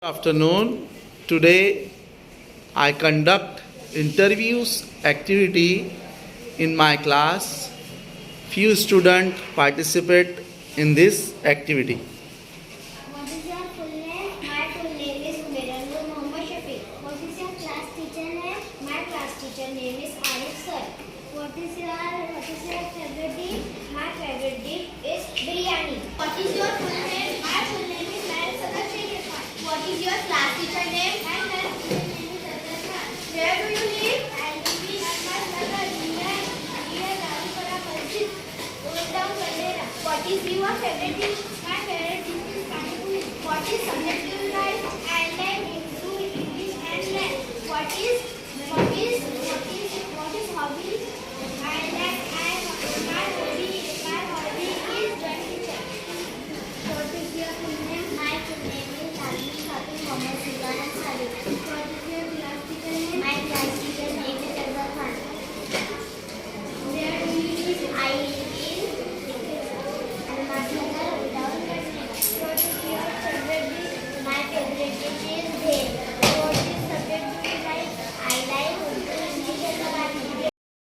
Afternoon. Today I conduct interviews activity in my class. Few students participate in this activity. What is your full name? My full name is Umeranur Mohammad Shafiq. What is your class teacher name? My class teacher name is Arif sir. What is your favorite dish? My favorite dish is biryani. What is your full name? My full name is Mary Sadashekhar. What is your class teacher name? My class teacher name is Arjun Khan. Where do you live? I live in Ahmednagar, near Ravipura Masjid, Old Town, Kandera. What is your favorite dish? My favorite dish is pani puri. What is subject